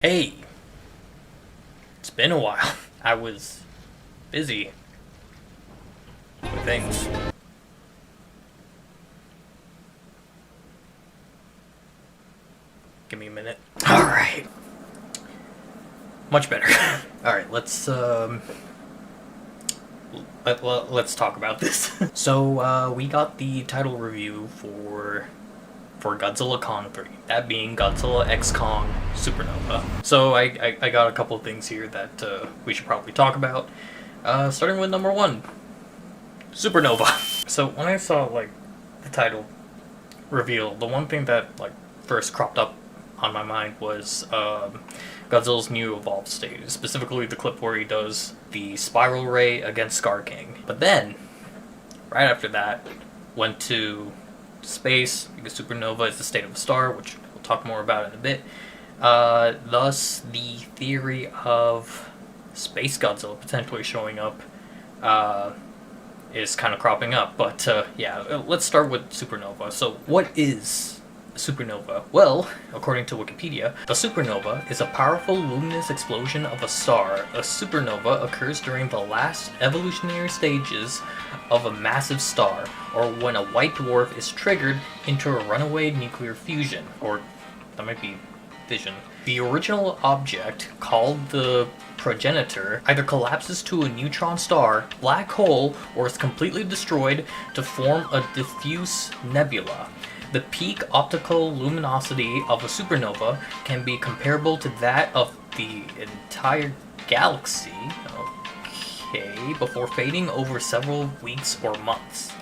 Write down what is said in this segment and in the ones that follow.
Hey, it's been a while. I was busy with things. Give me a minute. Alright. Much better. Alright, let's talk about this. So, we got the title review for Godzilla Kong 3, that being Godzilla X Kong Supernova. So I got a couple of things here that we should probably talk about. Starting with number one, Supernova. So when I saw the title reveal, the one thing that first cropped up on my mind was Godzilla's new evolved state, specifically the clip where he does the spiral ray against Scar King. But then, right after that, went to space, because supernova is the state of a star, which we'll talk more about in a bit. Thus, the theory of Space Godzilla potentially showing up is kind of cropping up. But yeah, let's start with supernova. So, what is supernova? Well, according to Wikipedia, a supernova is a powerful luminous explosion of a star. A supernova occurs during the last evolutionary stages of a massive star, or when a white dwarf is triggered into a runaway nuclear fusion, or that might be fission. The original object, called the progenitor, either collapses to a neutron star, black hole, or is completely destroyed to form a diffuse nebula. The peak optical luminosity of a supernova can be comparable to that of the entire galaxy, before fading over several weeks or months.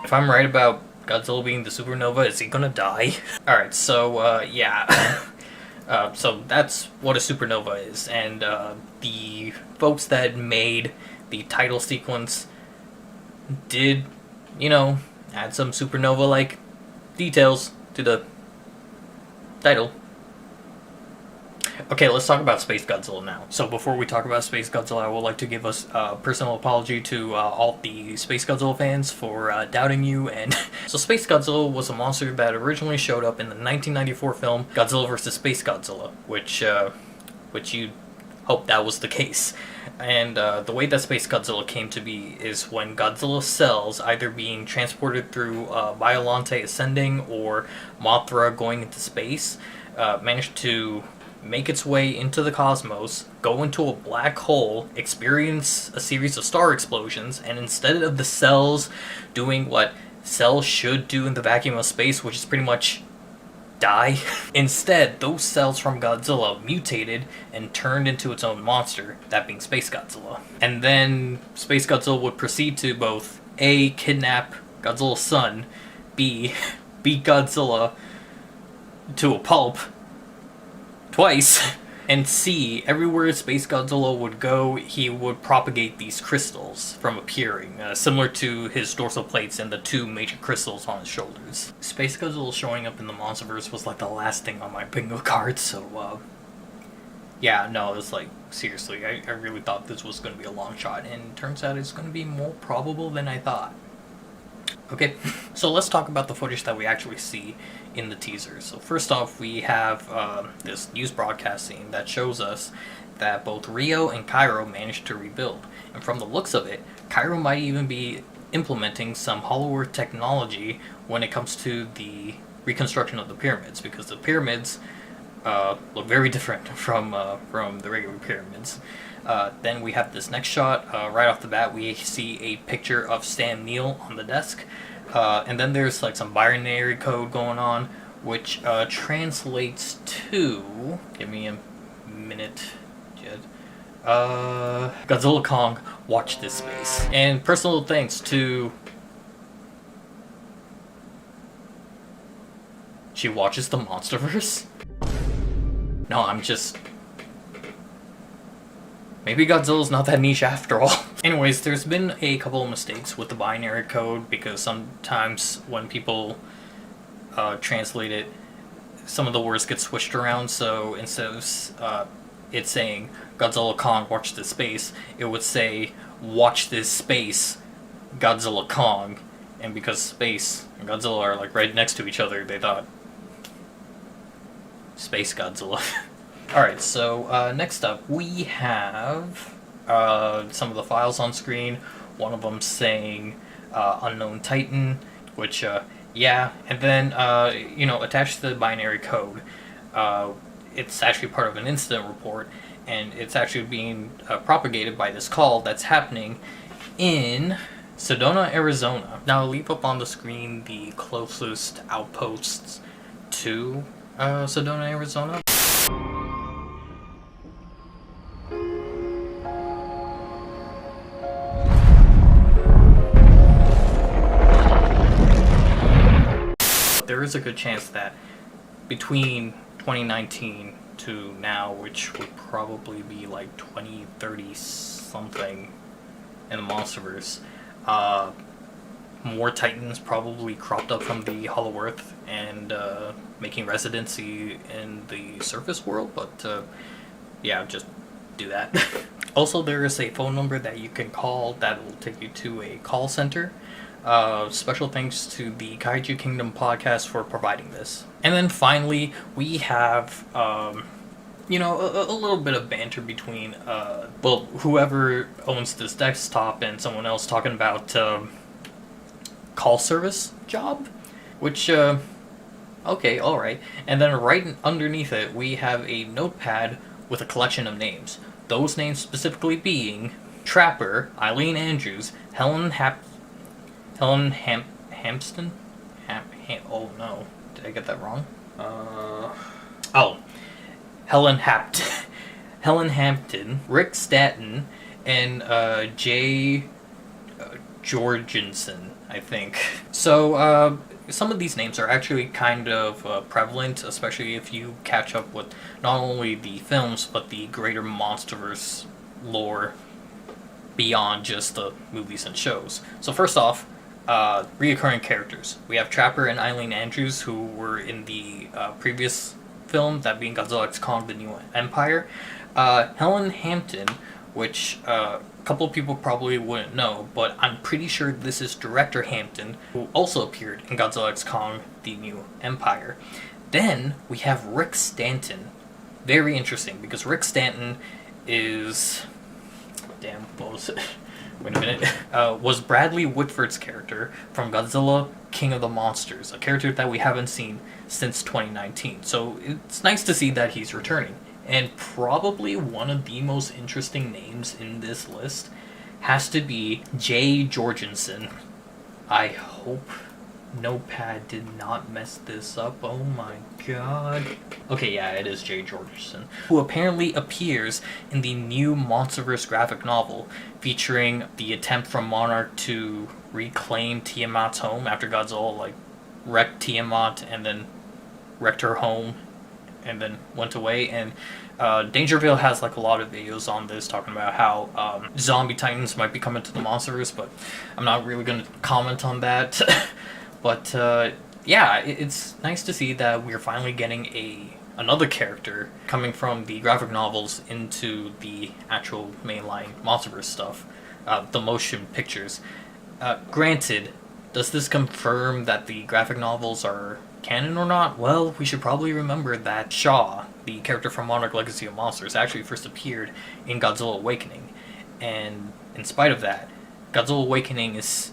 If I'm right about Godzilla being the supernova, is he gonna die? Alright, so, yeah. So that's what a supernova is, and the folks that made the title sequence did, add some supernova-like details to the title. Okay, let's talk about Space Godzilla now. So before we talk about Space Godzilla, I would like to give a personal apology to all the Space Godzilla fans for doubting you. And so Space Godzilla was a monster that originally showed up in the 1994 film Godzilla vs. Space Godzilla, which you hope that was the case. And the way that Space Godzilla came to be is when Godzilla cells, either being transported through Biollante ascending or Mothra going into space, managed to make its way into the cosmos, go into a black hole, experience a series of star explosions, and instead of the cells doing what cells should do in the vacuum of space, which is pretty much die, instead those cells from Godzilla mutated and turned into its own monster, that being Space Godzilla. And then Space Godzilla would proceed to both A, kidnap Godzilla's son, B, beat Godzilla to a pulp twice, and C, everywhere Space Godzilla would go, he would propagate these crystals from appearing, similar to his dorsal plates and the two major crystals on his shoulders. Space Godzilla showing up in the Monsterverse was the last thing on my bingo card, so yeah, no, it was seriously, I really thought this was going to be a long shot, and it turns out it's going to be more probable than I thought. Okay, so let's talk about the footage that we actually see in the teaser. So first off, we have this news broadcast scene that shows us that both Rio and Cairo managed to rebuild. And from the looks of it, Cairo might even be implementing some Hollow Earth technology when it comes to the reconstruction of the pyramids, because the pyramids look very different from the regular pyramids. Then we have this next shot. Right off the bat, we see a picture of Stan Neill on the desk. And then there's some binary code going on, which translates to... Give me a minute, Jed. Godzilla Kong, watch this space. And personal thanks to... She watches the Monsterverse? No, I'm just... Maybe Godzilla's not that niche after all. Anyways, there's been a couple of mistakes with the binary code, because sometimes when people translate it, some of the words get switched around, so instead of it saying Godzilla Kong, watch this space, it would say watch this space, Godzilla Kong. And because space and Godzilla are right next to each other, they thought Space Godzilla. Alright, so next up we have some of the files on screen. One of them saying Unknown Titan, which, yeah, and then, attached to the binary code, it's actually part of an incident report, and it's actually being propagated by this call that's happening in Sedona, Arizona. Now I'll leave up on the screen the closest outposts to Sedona, Arizona. There is a good chance that between 2019 to now, which would probably be like 2030 something in the Monsterverse, more Titans probably cropped up from the Hollow Earth and making residency in the surface world, but yeah, just do that. Also, there is a phone number that you can call that will take you to a call center. Special thanks to the Kaiju Kingdom podcast for providing this. And then finally, we have, a little bit of banter between, whoever owns this desktop and someone else talking about call service job, which, okay, alright. And then right underneath it, we have a notepad with a collection of names. Those names specifically being Trapper, Eileen Andrews, Helen Hampton? Oh no, did I get that wrong? Helen Hampton, Rick Stanton, and Jay Jorgensen, I think. So, some of these names are actually kind of prevalent, especially if you catch up with not only the films, but the greater Monsterverse lore beyond just the movies and shows. So first off, reoccurring characters. We have Trapper and Eileen Andrews, who were in the previous film, that being Godzilla X Kong: The New Empire. Helen Hampton, which a couple of people probably wouldn't know, but I'm pretty sure this is Director Hampton, who also appeared in Godzilla X Kong: The New Empire. Then we have Rick Stanton. Very interesting, because Rick Stanton is... Damn, what was it? Wait a minute. Was Bradley Whitford's character from Godzilla King of the Monsters, a character that we haven't seen since 2019. So it's nice to see that he's returning. And probably one of the most interesting names in this list has to be Jay Jorgensen. I hope Notepad did not mess this up. Oh my god. Okay, yeah, it is Jay Jorgensen, who apparently appears in the new Monsterverse graphic novel featuring the attempt from Monarch to reclaim Tiamat's home after Godzilla wrecked Tiamat and then wrecked her home and then went away. And Dangerville has a lot of videos on this talking about how zombie titans might be coming to the Monsterverse, but I'm not really going to comment on that. But yeah, it's nice to see that we're finally getting another character coming from the graphic novels into the actual mainline Monsterverse stuff, the motion pictures. Granted, does this confirm that the graphic novels are canon or not? Well, we should probably remember that Shaw, the character from Monarch Legacy of Monsters, actually first appeared in Godzilla Awakening. And in spite of that, Godzilla Awakening is,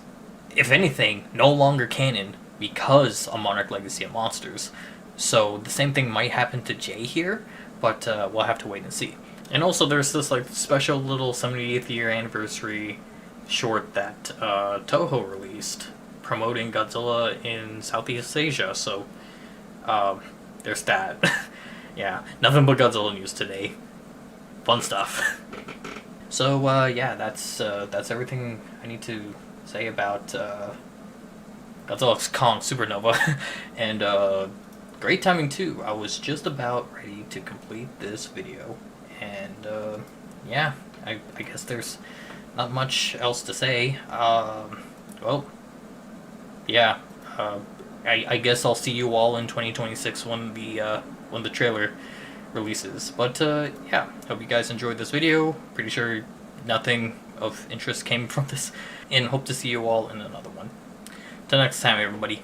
if anything, no longer canon because of Monarch Legacy of Monsters. So the same thing might happen to Jay here, but we'll have to wait and see. And also there's this special little 70th year anniversary short that Toho released promoting Godzilla in Southeast Asia, so there's that. Yeah, nothing but Godzilla news today. Fun stuff. So yeah, that's everything I need to say about Godzilla X Kong Supernova. And great timing too. I was just about ready to complete this video, and yeah, I guess there's not much else to say. Well, yeah, I guess I'll see you all in 2026 when the trailer releases. But yeah, hope you guys enjoyed this video. Pretty sure nothing of interest came from this, and hope to see you all in another one. Till next time, everybody.